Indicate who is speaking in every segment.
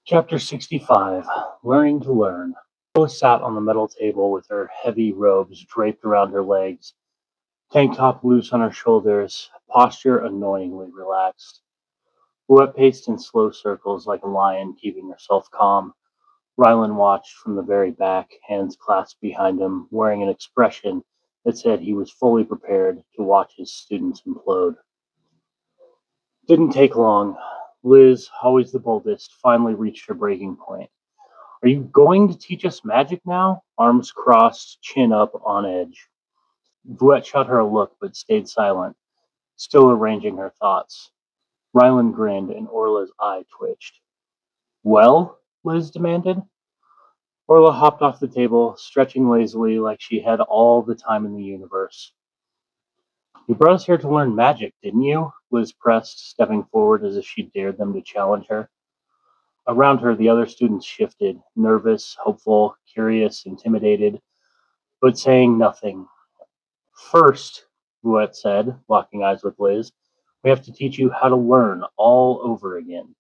Speaker 1: Chapter 65, Learning to Learn. Phyllis sat on the metal table with her heavy robes draped around her legs, tank top loose on her shoulders, posture annoyingly relaxed. Louette paced in slow circles like a lion, keeping herself calm. Rylan watched from the very back, hands clasped behind him, wearing an expression that said he was fully prepared to watch his students implode. Didn't take long. Liz, always the boldest, finally reached her breaking point. Are you going to teach us magic now? Arms crossed, chin up, on edge. Vouette shot her a look, but stayed silent, still arranging her thoughts. Rylan grinned, and Orla's eye twitched. Well? Liz demanded. Orla hopped off the table, stretching lazily like she had all the time in the universe. You brought us here to learn magic, didn't you? Liz pressed, stepping forward as if she dared them to challenge her. Around her, the other students shifted, nervous, hopeful, curious, intimidated, but saying nothing. First, Vouette said, locking eyes with Liz, we have to teach you how to learn all over again.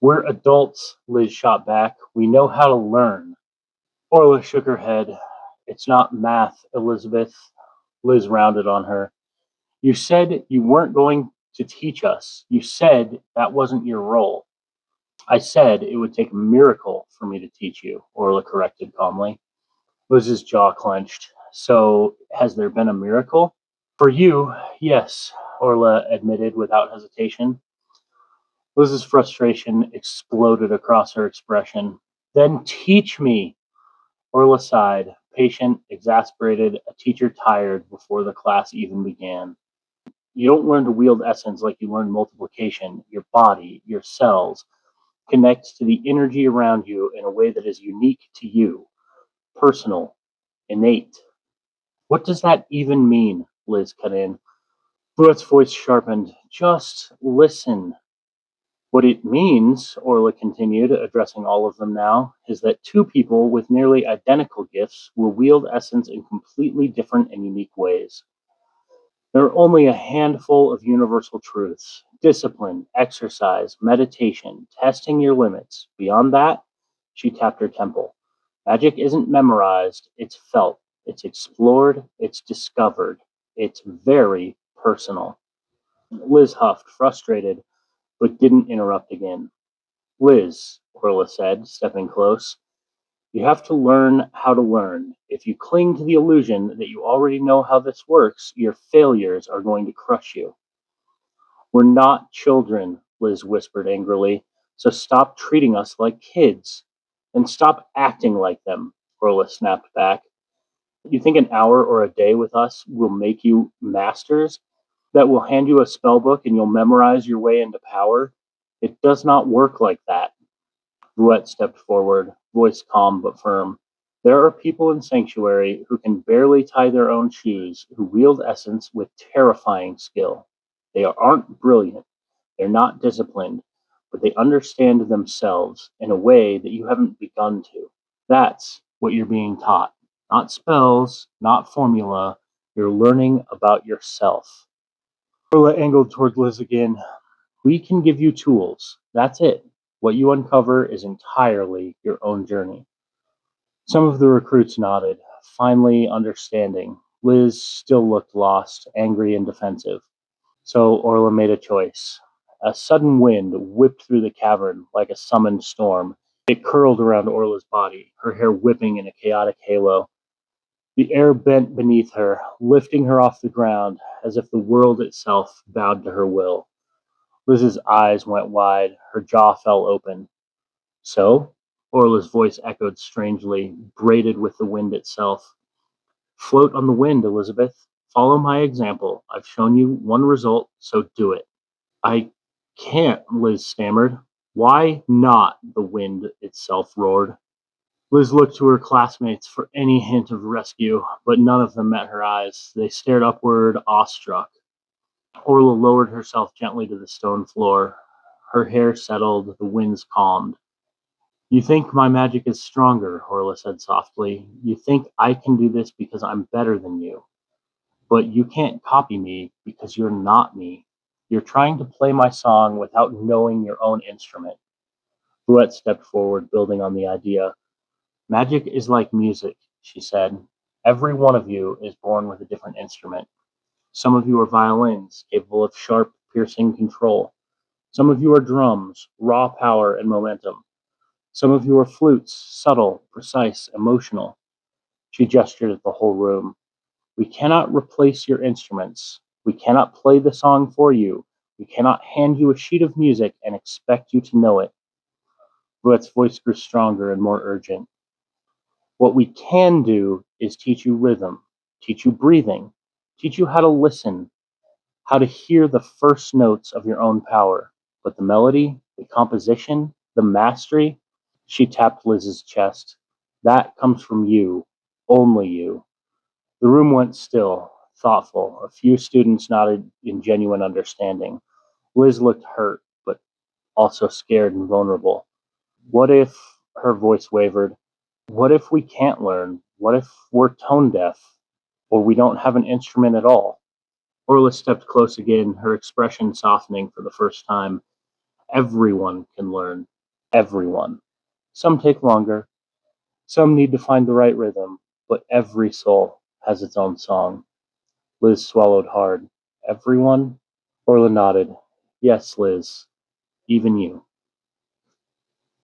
Speaker 1: We're adults, Liz shot back. We know how to learn. Orla shook her head. It's not math, Elizabeth. Liz rounded on her. You said you weren't going to teach us. You said that wasn't your role. I said it would take a miracle for me to teach you, Orla corrected calmly. Liz's jaw clenched. So, has there been a miracle? For you, yes, Orla admitted without hesitation. Liz's frustration exploded across her expression. Then teach me, Orla sighed, patient, exasperated, a teacher tired before the class even began. You don't learn to wield essence like you learn multiplication. Your body, your cells, connect to the energy around you in a way that is unique to you, personal, innate. What does that even mean? Liz cut in. Vouette's voice sharpened. Just listen. What it means, Orla continued, addressing all of them now, is that two people with nearly identical gifts will wield essence in completely different and unique ways. There are only a handful of universal truths: discipline, exercise, meditation, testing your limits. Beyond that, she tapped her temple. Magic isn't memorized, it's felt, it's explored, it's discovered. It's very personal. Liz huffed, frustrated, but didn't interrupt again. Liz, Orla said, stepping close, you have to learn how to learn. If you cling to the illusion that you already know how this works, your failures are going to crush you. We're not children, Liz whispered angrily, so stop treating us like kids. And stop acting like them, Orla snapped back. You think an hour or a day with us will make you masters? That will hand you a spell book and you'll memorize your way into power? It does not work like that. Vouette stepped forward, voice calm but firm. There are people in Sanctuary who can barely tie their own shoes, who wield essence with terrifying skill. They aren't brilliant, they're not disciplined, but they understand themselves in a way that you haven't begun to. That's what you're being taught. Not spells, not formula. You're learning about yourself. Orla angled toward Liz again. We can give you tools. That's it. What you uncover is entirely your own journey. Some of the recruits nodded, finally understanding. Liz still looked lost, angry, and defensive. So Orla made a choice. A sudden wind whipped through the cavern like a summoned storm. It curled around Orla's body, her hair whipping in a chaotic halo. The air bent beneath her, lifting her off the ground as if the world itself bowed to her will. Liz's eyes went wide, her jaw fell open. So? Orla's voice echoed strangely, braided with the wind itself. Float on the wind, Elizabeth. Follow my example. I've shown you one result, so do it. I can't, Liz stammered. Why not? The wind itself roared. Liz looked to her classmates for any hint of rescue, but none of them met her eyes. They stared upward, awestruck. Orla lowered herself gently to the stone floor. Her hair settled, the winds calmed. You think my magic is stronger, Orla said softly. You think I can do this because I'm better than you. But you can't copy me because you're not me. You're trying to play my song without knowing your own instrument. Bluette stepped forward, building on the idea. Magic is like music, she said. Every one of you is born with a different instrument. Some of you are violins, capable of sharp, piercing control. Some of you are drums, raw power and momentum. Some of you are flutes, subtle, precise, emotional. She gestured at the whole room. We cannot replace your instruments. We cannot play the song for you. We cannot hand you a sheet of music and expect you to know it. Bluette's voice grew stronger and more urgent. What we can do is teach you rhythm, teach you breathing, teach you how to listen, how to hear the first notes of your own power. But the melody, the composition, the mastery, she tapped Liz's chest. That comes from you, only you. The room went still, thoughtful. A few students nodded in genuine understanding. Liz looked hurt, but also scared and vulnerable. What if, her voice wavered, what if we can't learn? What if we're tone deaf? Or we don't have an instrument at all? Orla stepped close again, her expression softening for the first time. Everyone can learn. Everyone. Some take longer. Some need to find the right rhythm. But every soul has its own song. Liz swallowed hard. Everyone? Orla nodded. Yes, Liz. Even you.